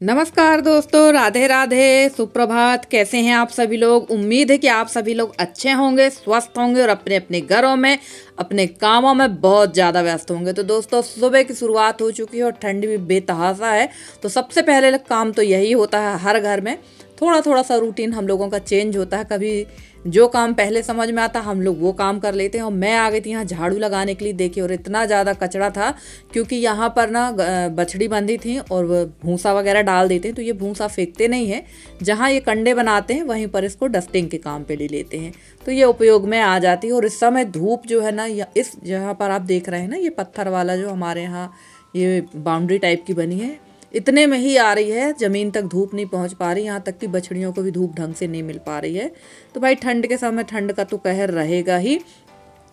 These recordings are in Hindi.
नमस्कार दोस्तों, राधे राधे, सुप्रभात। कैसे हैं आप सभी लोग। उम्मीद है कि आप सभी लोग अच्छे होंगे, स्वस्थ होंगे और अपने अपने घरों में अपने कामों में बहुत ज़्यादा व्यस्त होंगे। तो दोस्तों, सुबह की शुरुआत हो चुकी है और ठंड भी बेतहासा है। तो सबसे पहले काम तो यही होता है, हर घर में थोड़ा थोड़ा सा रूटीन हम लोगों का चेंज होता है। कभी जो काम पहले समझ में आता हम लोग वो काम कर लेते हैं। और मैं आ गई थी यहाँ झाड़ू लगाने के लिए, देखिए, और इतना ज़्यादा कचरा था क्योंकि यहाँ पर ना बछड़ी बंधी थी और भूसा वगैरह डाल देते हैं। तो ये भूसा फेंकते नहीं है, जहाँ ये कंडे बनाते हैं वहीं पर इसको डस्टिंग के काम पे ले लेते हैं। तो ये उपयोग में आ जाती है। और इस समय धूप जो है ना, इस जहाँ पर आप देख रहे हैं ना, ये पत्थर वाला जो हमारे यहाँ ये बाउंड्री टाइप की बनी है, इतने में ही आ रही है, ज़मीन तक धूप नहीं पहुंच पा रही। यहाँ तक कि बछड़ियों को भी धूप ढंग से नहीं मिल पा रही है। तो भाई ठंड के समय ठंड का तो कहर रहेगा ही।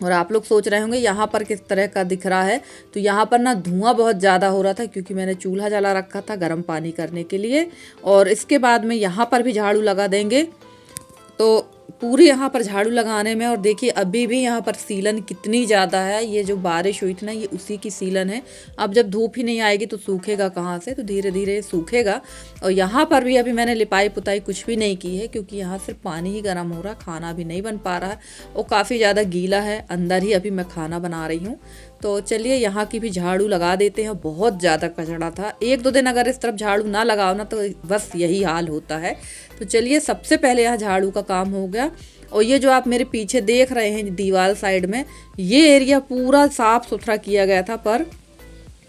और आप लोग सोच रहे होंगे यहाँ पर किस तरह का दिख रहा है। तो यहाँ पर ना धुआं बहुत ज़्यादा हो रहा था क्योंकि मैंने चूल्हा जला रखा था गर्म पानी करने के लिए। और इसके बाद में यहाँ पर भी झाड़ू लगा देंगे। तो पूरी यहाँ पर झाड़ू लगाने में, और देखिए अभी भी यहाँ पर सीलन कितनी ज़्यादा है। ये जो बारिश हुई थी ना, ये उसी की सीलन है। अब जब धूप ही नहीं आएगी तो सूखेगा कहाँ से, तो धीरे धीरे सूखेगा। और यहाँ पर भी अभी मैंने लिपाई पुताई कुछ भी नहीं की है क्योंकि यहाँ सिर्फ पानी ही गर्म हो रहा, खाना भी नहीं बन पा रहा है और काफ़ी ज़्यादा गीला है। अंदर ही अभी मैं खाना बना रही हूँ। तो चलिए यहाँ की भी झाड़ू लगा देते हैं। बहुत ज़्यादा कचरा था। एक दो दिन अगर इस तरफ झाड़ू ना लगाओ ना तो बस यही हाल होता है। तो चलिए सबसे पहले यहाँ झाड़ू का काम हो गया। और ये जो आप मेरे पीछे देख रहे हैं दीवार साइड में, ये एरिया पूरा साफ सुथरा किया गया था, पर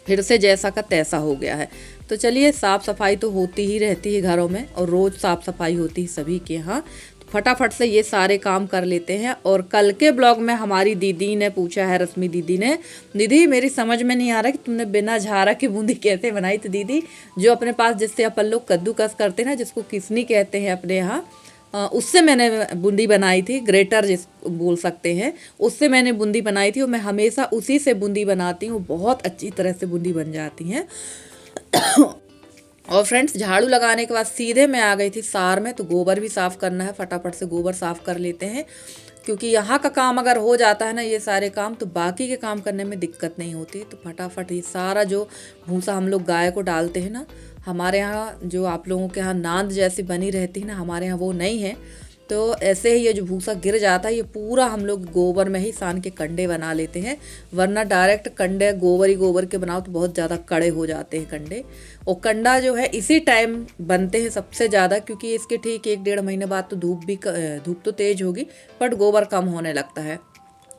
फिर से जैसा का तैसा हो गया है। तो चलिए, साफ़ सफाई तो होती ही रहती है घरों में और रोज़ साफ़ सफाई होती है सभी के यहाँ। तो फटाफट से ये सारे काम कर लेते हैं। और कल के ब्लॉग में हमारी दीदी ने पूछा है, रश्मि दीदी ने, दीदी मेरी समझ में नहीं आ रहा कि तुमने बिना झारा की बूंदी कैसे बनाई। तो दीदी, जो अपने पास जिससे अपन लोग कद्दूकस करते हैं ना, जिसको किसनी कहते हैं अपने यहाँ, उससे मैंने बूंदी बनाई थी। ग्रेटर जिस बोल सकते हैं, उससे मैंने बूंदी बनाई थी। और मैं हमेशा उसी से बूंदी बनाती हूँ, बहुत अच्छी तरह से बूंदी बन जाती हैं। और फ्रेंड्स, झाड़ू लगाने के बाद सीधे मैं आ गई थी सार में। तो गोबर भी साफ़ करना है, फटाफट से गोबर साफ़ कर लेते हैं क्योंकि यहाँ का काम अगर हो जाता है ना, ये सारे काम, तो बाकी के काम करने में दिक्कत नहीं होती। तो फटाफट ये सारा जो भूसा हम लोग गाय को डालते हैं ना, हमारे यहाँ जो आप लोगों के यहाँ नांद जैसी बनी रहती है ना, हमारे यहाँ वो नहीं है। तो ऐसे ही ये जो भूसा गिर जाता है, ये पूरा हम लोग गोबर में ही सान के कंडे बना लेते हैं। वरना डायरेक्ट कंडे गोबर ही गोबर के बनाओ तो बहुत ज़्यादा कड़े हो जाते हैं कंडे। और कंडा जो है इसी टाइम बनते हैं सबसे ज़्यादा, क्योंकि इसके ठीक 1-1.5 महीने बाद तो धूप तो तेज़ होगी, बट गोबर कम होने लगता है।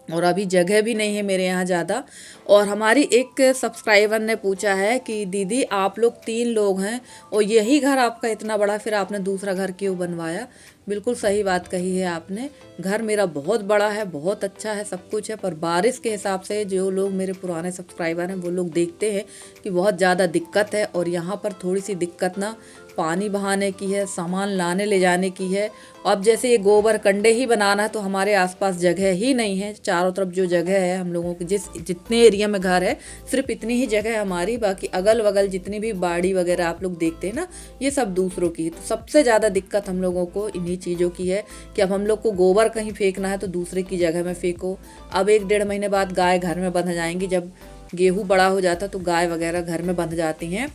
और अभी जगह भी नहीं है मेरे यहाँ ज़्यादा। और हमारी एक सब्सक्राइबर ने पूछा है कि दीदी आप लोग 3 लोग हैं और यही घर आपका इतना बड़ा, फिर आपने दूसरा घर क्यों बनवाया। बिल्कुल सही बात कही है आपने। घर मेरा बहुत बड़ा है, बहुत अच्छा है, सब कुछ है, पर बारिश के हिसाब से जो लोग मेरे पुराने सब्सक्राइबर हैं वो लोग देखते हैं कि बहुत ज़्यादा दिक्कत है। और यहाँ पर थोड़ी सी दिक्कत ना पानी बहाने की है, सामान लाने ले जाने की है। अब जैसे ये गोबर कंडे ही बनाना है तो हमारे आसपास जगह ही नहीं है। चारों तरफ जो जगह है हम लोगों की, जितने एरिया में घर है सिर्फ इतनी ही जगह है हमारी। बाकी अगल बगल जितनी भी बाड़ी वगैरह आप लोग देखते हैं ना, ये सब दूसरों की है। तो सबसे ज़्यादा दिक्कत हम लोगों को इन्हीं चीज़ों की है कि अब हम लोग को गोबर कहीं फेंकना है तो दूसरे की जगह में फेंको। अब 1-1.5 महीने बाद गाय घर में बंध जाएंगी। जब गेहूँ बड़ा हो जाता तो गाय वगैरह घर में बंध जाती हैं।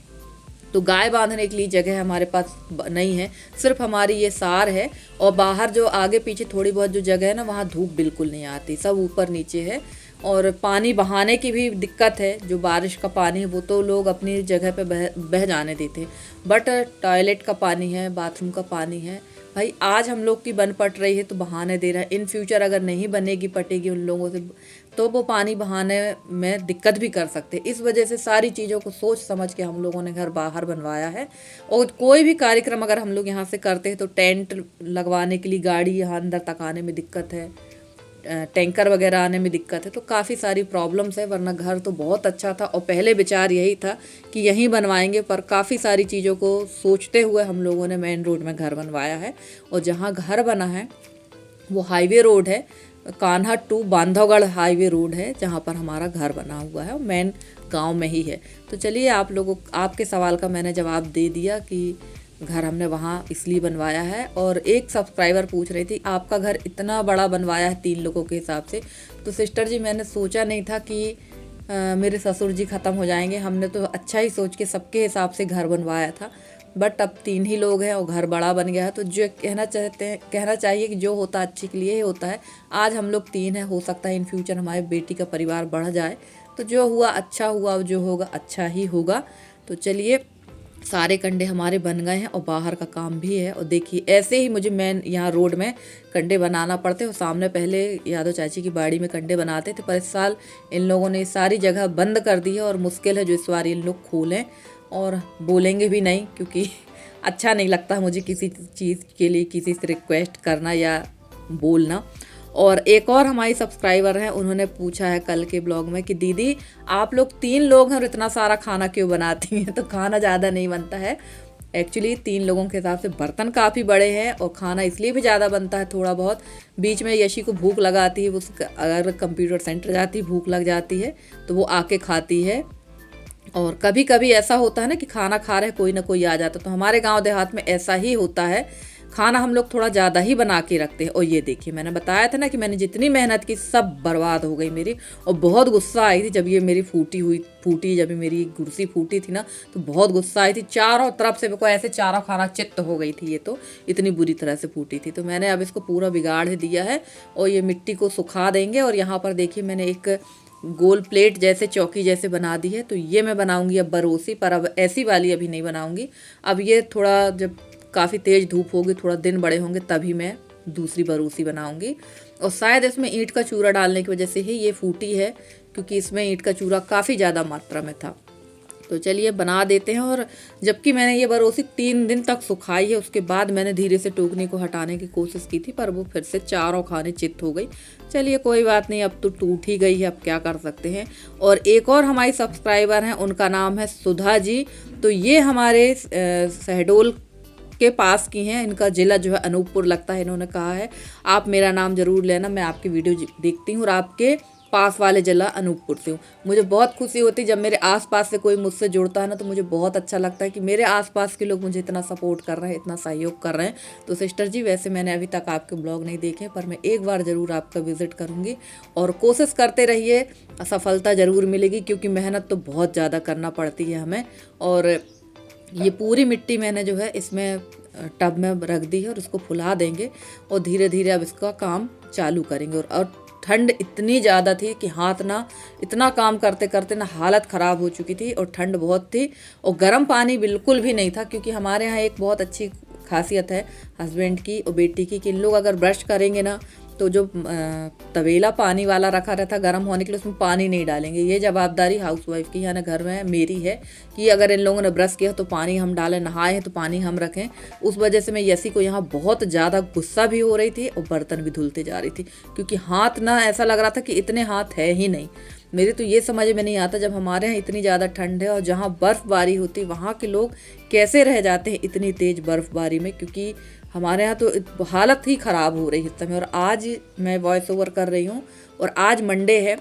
तो गाय बांधने के लिए जगह हमारे पास नहीं है, सिर्फ हमारी ये सार है। और बाहर जो आगे पीछे थोड़ी बहुत जो जगह है ना, वहाँ धूप बिल्कुल नहीं आती, सब ऊपर नीचे है। और पानी बहाने की भी दिक्कत है। जो बारिश का पानी है वो तो लोग अपनी जगह पे बह जाने देते हैं, बट टॉयलेट का पानी है, बाथरूम का पानी है, भाई आज हम लोग की बन पट रही है तो बहाने दे रहा है। इन फ्यूचर अगर नहीं बनेगी पटेगी उन लोगों से तो वो पानी बहाने में दिक्कत भी कर सकते। इस वजह से सारी चीज़ों को सोच समझ के हम लोगों ने घर बाहर बनवाया है। और कोई भी कार्यक्रम अगर हम लोग यहाँ से करते हैं तो टेंट लगवाने के लिए गाड़ी यहाँ अंदर तक आने में दिक्कत है, टैंकर वगैरह आने में दिक्कत है। तो काफ़ी सारी प्रॉब्लम्स है। वरना घर तो बहुत अच्छा था और पहले विचार यही था कि यहीं बनवाएंगे, पर काफ़ी सारी चीज़ों को सोचते हुए हम लोगों ने मेन रोड में घर बनवाया है। और जहाँ घर बना है वो हाईवे रोड है, Kanha to Bandhavgarh highway road है जहाँ पर हमारा घर बना हुआ है, मेन गांव में ही है। तो चलिए, आप लोगों आपके सवाल का मैंने जवाब दे दिया कि घर हमने वहाँ इसलिए बनवाया है। और एक सब्सक्राइबर पूछ रही थी आपका घर इतना बड़ा बनवाया है 3 लोगों के हिसाब से। तो सिस्टर जी, मैंने सोचा नहीं था कि मेरे ससुर जी ख़त्म हो जाएंगे। हमने तो अच्छा ही सोच के सबके हिसाब से घर बनवाया था। बट अब 3 ही लोग हैं और घर बड़ा बन गया है, तो जो कहना चाहिए कि जो होता अच्छे के लिए ही होता है। आज हम लोग 3 हैं, हो सकता है इन फ्यूचर हमारे बेटी का परिवार बढ़ जाए, तो जो हुआ अच्छा हुआ, जो होगा अच्छा ही होगा। तो चलिए, सारे कंडे हमारे बन गए हैं और बाहर का काम भी है। और देखिए ऐसे ही मुझे मेन यहाँ रोड में कंडे बनाना पड़ते हैं, और सामने पहले यादव चाची की बाड़ी में कंडे बनाते थे, पर इस साल इन लोगों ने सारी जगह बंद कर दी है और मुश्किल है जो इस बार इन लोग खोलें, और बोलेंगे भी नहीं क्योंकि अच्छा नहीं लगता मुझे किसी चीज़ के लिए किसी से रिक्वेस्ट करना या बोलना। और एक और हमारी सब्सक्राइबर हैं, उन्होंने पूछा है कल के ब्लॉग में कि दीदी आप लोग 3 लोग हैं और इतना सारा खाना क्यों बनाती हैं। तो खाना ज़्यादा नहीं बनता है, एक्चुअली 3 लोगों के हिसाब से बर्तन काफ़ी बड़े हैं और खाना इसलिए भी ज़्यादा बनता है थोड़ा बहुत। बीच में यशी को भूख लगाती है, वो अगर कंप्यूटर सेंटर जाती है भूख लग जाती है तो वो आके खाती है। और कभी कभी ऐसा होता है ना कि खाना खा रहे कोई ना कोई आ जाता, तो हमारे गांव देहात में ऐसा ही होता है, खाना हम लोग थोड़ा ज़्यादा ही बना के रखते हैं। और ये देखिए मैंने बताया था ना कि मैंने जितनी मेहनत की सब बर्बाद हो गई मेरी, और बहुत गुस्सा आई थी जब ये मेरी जब ये मेरी कुर्सी फूटी थी ना, तो बहुत गुस्सा आई थी। चारों तरफ से मेरे को ऐसे चारों खाना चित्त हो गई थी, ये तो इतनी बुरी तरह से फूटी थी। तो मैंने अब इसको पूरा बिगाड़ दिया है और ये मिट्टी को सुखा देंगे। और यहाँ पर देखिए मैंने एक गोल प्लेट जैसे चौकी जैसे बना दी है, तो ये मैं बनाऊंगी अब बरोसी, पर अब ऐसी वाली अभी नहीं बनाऊंगी। अब ये थोड़ा जब काफ़ी तेज़ धूप होगी, थोड़ा दिन बड़े होंगे, तभी मैं दूसरी बरोसी बनाऊंगी। और शायद इसमें ईंट का चूरा डालने की वजह से ही ये फूटी है, क्योंकि इसमें ईंट का चूरा काफ़ी ज़्यादा मात्रा में था। तो चलिए बना देते हैं। और जबकि मैंने ये बरोसी 3 दिन तक सुखाई है, उसके बाद मैंने धीरे से टोकनी को हटाने की कोशिश की थी, पर वो फिर से चारों खाने चित्त हो गई। चलिए कोई बात नहीं, अब तो टूट ही गई है, अब क्या कर सकते हैं। और एक और हमारी सब्सक्राइबर हैं, उनका नाम है सुधा जी। तो ये हमारे शहडोल के पास की हैं, इनका ज़िला जो है अनूपपुर लगता है। इन्होंने कहा है आप मेरा नाम ज़रूर लेना, मैं आपकी वीडियो देखती हूँ और आपके पास वाले ज़िला अनूपपुर से हूँ। मुझे बहुत खुशी होती है जब मेरे आसपास से कोई मुझसे जुड़ता है ना, तो मुझे बहुत अच्छा लगता है कि मेरे आसपास के लोग मुझे इतना सपोर्ट कर रहे हैं, इतना सहयोग कर रहे हैं। तो सिस्टर जी, वैसे मैंने अभी तक आपके ब्लॉग नहीं देखे, पर मैं एक बार ज़रूर आपका विज़िट करूँगी। और कोशिश करते रहिए, सफलता ज़रूर मिलेगी, क्योंकि मेहनत तो बहुत ज़्यादा करना पड़ती है हमें। और ये पूरी मिट्टी मैंने जो है इसमें टब में रख दी है और उसको फुला देंगे और धीरे धीरे अब इसका काम चालू करेंगे। और ठंड इतनी ज़्यादा थी कि हाथ ना, इतना काम करते करते ना हालत ख़राब हो चुकी थी, और ठंड बहुत थी और गर्म पानी बिल्कुल भी नहीं था। क्योंकि हमारे यहाँ एक बहुत अच्छी खासियत है हस्बैंड की और बेटी की, कि इन लोग अगर ब्रश करेंगे ना, तो जो तवेला पानी वाला रखा रहता गर्म होने के लिए, उसमें पानी नहीं डालेंगे। ये जवाबदारी हाउसवाइफ की, यानी घर में मेरी है कि अगर इन लोगों ने ब्रश किया तो पानी हम डालें, नहाए हैं तो पानी हम रखें। उस वजह से मैं यसी को यहाँ बहुत ज़्यादा गुस्सा भी हो रही थी और बर्तन भी धुलते जा रही थी, क्योंकि हाथ ना ऐसा लग रहा था कि इतने हाथ है ही नहीं। मेरे तो ये समझ में नहीं आता, जब हमारे यहाँ इतनी ज़्यादा ठंड है और जहाँ बर्फ़बारी होती, वहाँ के लोग कैसे रह जाते हैं इतनी तेज़ बर्फ़बारी में। क्योंकि हमारे यहाँ तो हालत ही ख़राब हो रही है इस समय। और आज मैं वॉइस ओवर कर रही हूँ और आज मंडे है,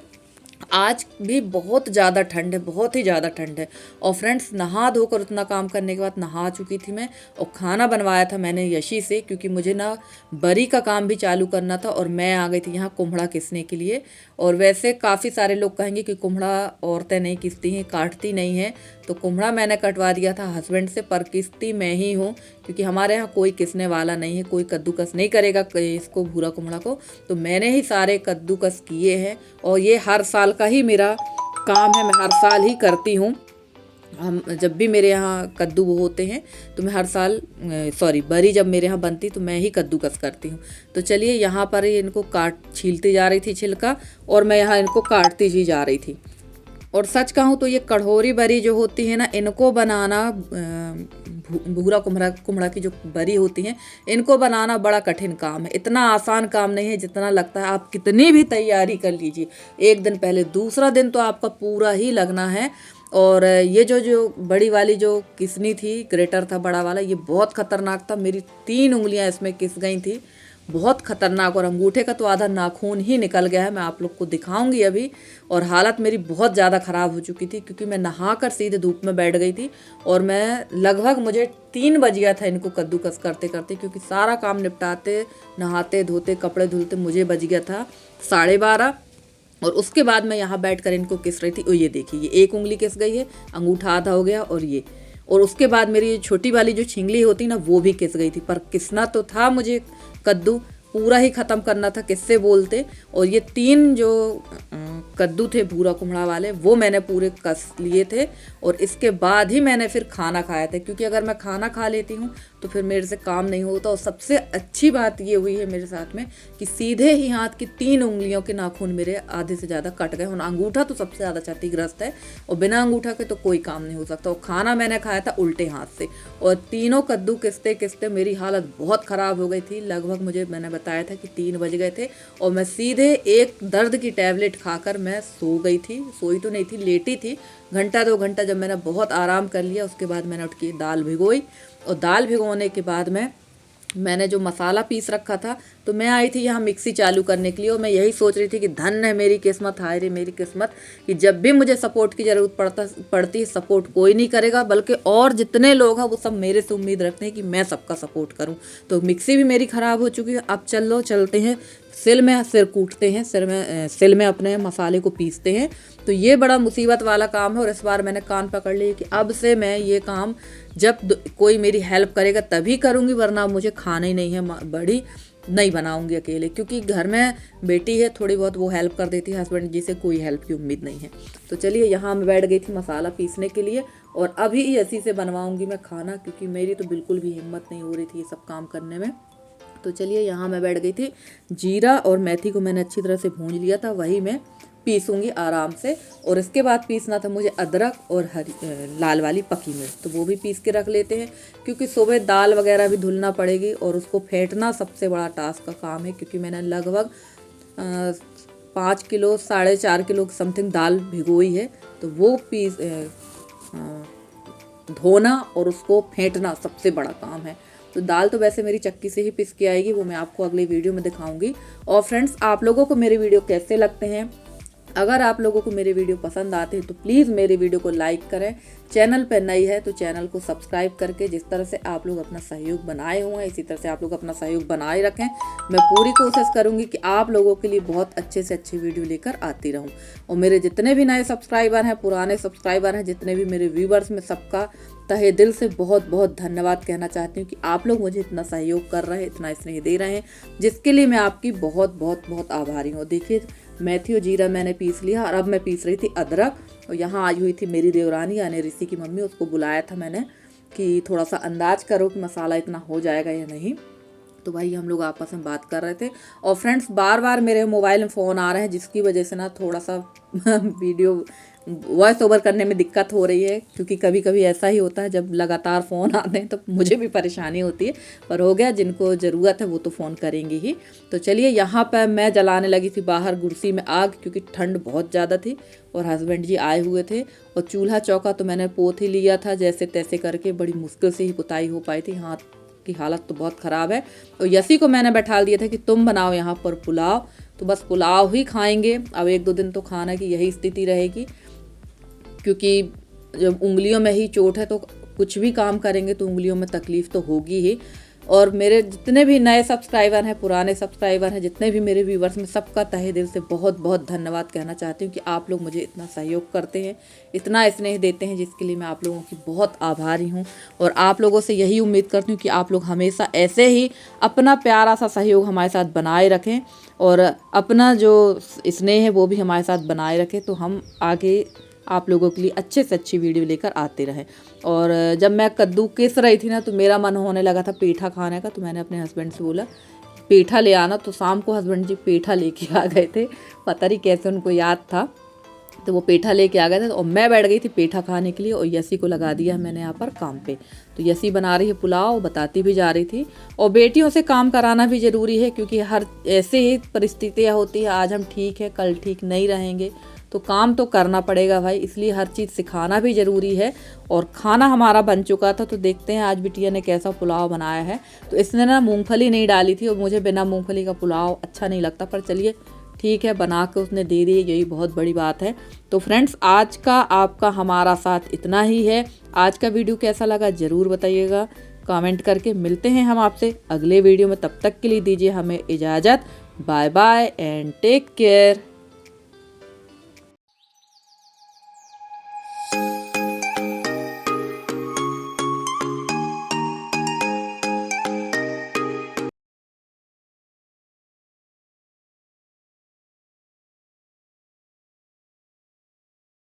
आज भी बहुत ज़्यादा ठंड है, बहुत ही ज़्यादा ठंड है। और फ्रेंड्स, नहा धोकर उतना काम करने के बाद नहा चुकी थी मैं, और खाना बनवाया था मैंने यशी से, क्योंकि मुझे ना बरी का काम भी चालू करना था। और मैं आ गई थी यहाँ कुम्हड़ा किसने के लिए। और वैसे काफ़ी सारे लोग कहेंगे कि कुम्हड़ा औरतें नहीं किसती हैं, काटती नहीं हैं, तो कुम्हड़ा मैंने कटवा दिया था हस्बैंड से, पर किसती मैं ही हूँ, क्योंकि हमारे यहाँ कोई किसने वाला नहीं है, कोई कद्दूकस नहीं करेगा इसको, भूरा कुम्हड़ा को। तो मैंने ही सारे कद्दूकस किए हैं, और ये हर साल का ही मेरा काम है, मैं हर साल ही करती हूँ। हम जब भी मेरे यहाँ कद्दू होते हैं तो मैं हर साल बरी जब मेरे यहाँ बनती तो मैं ही कद्दूकस करती हूँ। तो चलिए, यहाँ पर ही इनको छीलती जा रही थी छिलका, और मैं यहाँ इनको काटती ही जा रही थी। और सच कहूँ तो ये कढ़ोरी बरी जो होती है ना, इनको बनाना, भूरा कुम्हड़ा की जो बरी होती हैं, इनको बनाना बड़ा कठिन काम है। इतना आसान काम नहीं है जितना लगता है। आप कितनी भी तैयारी कर लीजिए, एक दिन पहले, दूसरा दिन तो आपका पूरा ही लगना है। और ये जो बड़ी वाली जो किसनी थी, ग्रेटर था बड़ा वाला, ये बहुत ख़तरनाक था। मेरी 3 उंगलियां इसमें किस गई थी, बहुत ख़तरनाक। और अंगूठे का तो आधा नाखून ही निकल गया है, मैं आप लोग को दिखाऊंगी अभी। और हालत मेरी बहुत ज़्यादा ख़राब हो चुकी थी, क्योंकि मैं नहाकर सीधे धूप में बैठ गई थी। और मैं लगभग, मुझे 3 बज गया था इनको कद्दूकस करते करते, क्योंकि सारा काम निपटाते, नहाते धोते कपड़े धुलते मुझे बज गया था 12:30। और उसके बाद मैं यहाँ बैठकर इनको किस रही थी। और ये देखिए, ये एक उंगली किस गई है, अंगूठा आधा हो गया, और ये और उसके बाद मेरी छोटी वाली जो छिंगली होती ना वो भी किस गई थी। पर किसना तो था मुझे कद्दू, पूरा ही ख़त्म करना था किससे बोलते। और ये 3 जो कद्दू थे भूरा कुम्हड़ा वाले वो मैंने पूरे कस लिए थे और इसके बाद ही मैंने फिर खाना खाया था, क्योंकि अगर मैं खाना खा लेती हूँ तो फिर मेरे से काम नहीं होता। और सबसे अच्छी बात ये हुई है मेरे साथ में कि सीधे ही हाथ की 3 उंगलियों के नाखून मेरे आधे से ज़्यादा कट गए। और अंगूठा तो सबसे ज़्यादा क्षतिग्रस्त है और बिना अंगूठा के तो कोई काम नहीं हो सकता। और खाना मैंने खाया था उल्टे हाथ से और तीनों कद्दू किसते किसते मेरी हालत बहुत ख़राब हो गई थी। लगभग मुझे मैंने बताया था कि 3 बज गए थे और मैं सीधे एक दर्द की टैबलेट खाकर मैं सो गई थी। सोई तो नहीं थी, लेटी थी। घंटा 2 घंटा जब मैंने बहुत आराम कर लिया उसके बाद मैंने उठ के दाल भिगोई और दाल भिगोने के बाद मैंने जो मसाला पीस रखा था तो मैं आई थी यहाँ मिक्सी चालू करने के लिए। और मैं यही सोच रही थी कि धन है मेरी किस्मत, हाय रे मेरी किस्मत कि जब भी मुझे सपोर्ट की ज़रूरत पड़ती सपोर्ट कोई नहीं करेगा, बल्कि और जितने लोग हैं वो सब मेरे से उम्मीद रखते हैं कि मैं सबका सपोर्ट करूं। तो मिक्सी भी मेरी ख़राब हो चुकी है। अब चलते हैं सिल में, सिर कूटते हैं, सिल में अपने मसाले को पीसते हैं। तो ये बड़ा मुसीबत वाला काम है और इस बार मैंने कान पकड़ लिया कि अब से मैं ये काम जब कोई मेरी हेल्प करेगा तभी करूँगी, वरना मुझे खाना ही नहीं है, बड़ी नहीं बनाऊंगी अकेले, क्योंकि घर में बेटी है थोड़ी बहुत वो हेल्प कर देती है, हस्बैंड जी से कोई हेल्प की उम्मीद नहीं है। तो चलिए यहाँ मैं बैठ गई थी मसाला पीसने के लिए और अभी ऐसी से बनवाऊंगी मैं खाना, क्योंकि मेरी तो बिल्कुल भी हिम्मत नहीं हो रही थी ये सब काम करने में। तो चलिए यहाँ मैं बैठ गई थी। जीरा और मेथी को मैंने अच्छी तरह से भूंज लिया था, वही मैं पीसूंगी आराम से। और इसके बाद पीसना था मुझे अदरक और लाल वाली पकी मिर्च, तो वो भी पीस के रख लेते हैं, क्योंकि सुबह दाल वगैरह भी धुलना पड़ेगी और उसको फेंटना सबसे बड़ा टास्क का काम है। क्योंकि मैंने लगभग 5 किलो 4.5 किलो समथिंग दाल भिगोई है, तो वो धोना और उसको फेंटना सबसे बड़ा काम है। तो दाल तो वैसे मेरी चक्की से ही पिस के आएगी, वो मैं आपको अगली वीडियो में दिखाऊंगी। और फ्रेंड्स, आप लोगों को मेरे वीडियो कैसे लगते हैं? अगर आप लोगों को मेरे वीडियो पसंद आते हैं तो प्लीज़ मेरे वीडियो को लाइक करें। चैनल पर नई है तो चैनल को सब्सक्राइब करके जिस तरह से आप लोग अपना सहयोग बनाए हुए हैं इसी तरह से आप लोग अपना सहयोग बनाए रखें। मैं पूरी कोशिश करूंगी कि आप लोगों के लिए बहुत अच्छे से अच्छी वीडियो लेकर आती रहूं। और मेरे जितने भी नए सब्सक्राइबर हैं, पुराने सब्सक्राइबर हैं, जितने भी मेरे व्यूवर्स में, सबका तहे दिल से बहुत बहुत धन्यवाद कहना चाहती हूँ कि आप लोग मुझे इतना सहयोग कर रहे हैं, इतना स्नेह दे रहे हैं, जिसके लिए मैं आपकी बहुत बहुत बहुत आभारी हूँ। देखिए मेथी और जीरा मैंने पीस लिया और अब मैं पीस रही थी अदरक। और यहाँ आई हुई थी मेरी देवरानी यानी ऋषि की मम्मी, उसको बुलाया था मैंने कि थोड़ा सा अंदाज करो कि मसाला इतना हो जाएगा या नहीं। तो भाई हम लोग आपस में बात कर रहे थे। और फ्रेंड्स, बार बार मेरे मोबाइल में फ़ोन आ रहे हैं जिसकी वजह से ना थोड़ा सा वीडियो वॉइस ओवर करने में दिक्कत हो रही है, क्योंकि कभी कभी ऐसा ही होता है जब लगातार फ़ोन आते हैं तो मुझे भी परेशानी होती है। पर हो गया, जिनको ज़रूरत है वो तो फ़ोन करेंगे ही। तो चलिए यहाँ पर मैं जलाने लगी थी बाहर गुड़सी में आग, क्योंकि ठंड बहुत ज़्यादा थी और हस्बैंड जी आए हुए थे। और चूल्हा चौका तो मैंने पोत ही लिया था जैसे तैसे करके, बड़ी मुश्किल से ही पुताई हो पाई थी, हाथ की हालत तो बहुत ख़राब है। और यसी को मैंने बैठा दिया था कि तुम बनाओ यहाँ पर पुलाव, तो बस पुलाव ही खाएंगे। अब 1-2 दिन तो खाना की यही स्थिति रहेगी, क्योंकि जब उंगलियों में ही चोट है तो कुछ भी काम करेंगे तो उंगलियों में तकलीफ़ तो होगी ही। और मेरे जितने भी नए सब्सक्राइबर हैं, पुराने सब्सक्राइबर हैं, जितने भी मेरे व्यूवर्स में, सबका तहे दिल से बहुत बहुत धन्यवाद कहना चाहती हूँ कि आप लोग मुझे इतना सहयोग करते हैं, इतना स्नेह देते हैं, जिसके लिए मैं आप लोगों की बहुत आभारी हूँ। और आप लोगों से यही उम्मीद करती हूँ कि आप लोग हमेशा ऐसे ही अपना प्यारा सा सहयोग हमारे साथ बनाए रखें और अपना जो स्नेह है वो भी हमारे साथ बनाए रखें, तो हम आगे आप लोगों के लिए अच्छे से अच्छी वीडियो लेकर आते रहें। और जब मैं कद्दू किस रही थी ना तो मेरा मन होने लगा था पेठा खाने का, तो मैंने अपने हस्बैंड से बोला पेठा ले आना। तो शाम को हस्बैंड जी पेठा लेके आ गए थे, पता नहीं कैसे उनको याद था, तो वो पेठा लेके आ गए थे और मैं बैठ गई थी पेठा खाने के लिए। और यसी को लगा दिया मैंने यहाँ पर काम पे। तो यसी बना रही है पुलाव, बताती भी जा रही थी। और बेटियों से काम कराना भी ज़रूरी है, क्योंकि हर ऐसे ही परिस्थितियाँ होती है, आज हम ठीक है कल ठीक नहीं रहेंगे, तो काम तो करना पड़ेगा भाई, इसलिए हर चीज़ सिखाना भी ज़रूरी है। और खाना हमारा बन चुका था, तो देखते हैं आज बिटिया ने कैसा पुलाव बनाया है। तो इसने ना मूंगफली नहीं डाली थी और मुझे बिना मूंगफली का पुलाव अच्छा नहीं लगता, पर चलिए ठीक है, बना के उसने दे दी, यही बहुत बड़ी बात है। तो फ्रेंड्स, आज का आपका हमारा साथ इतना ही है। आज का वीडियो कैसा लगा ज़रूर बताइएगा कमेंट करके। मिलते हैं हम आपसे अगले वीडियो में, तब तक के लिए दीजिए हमें इजाज़त। Bye bye and take care.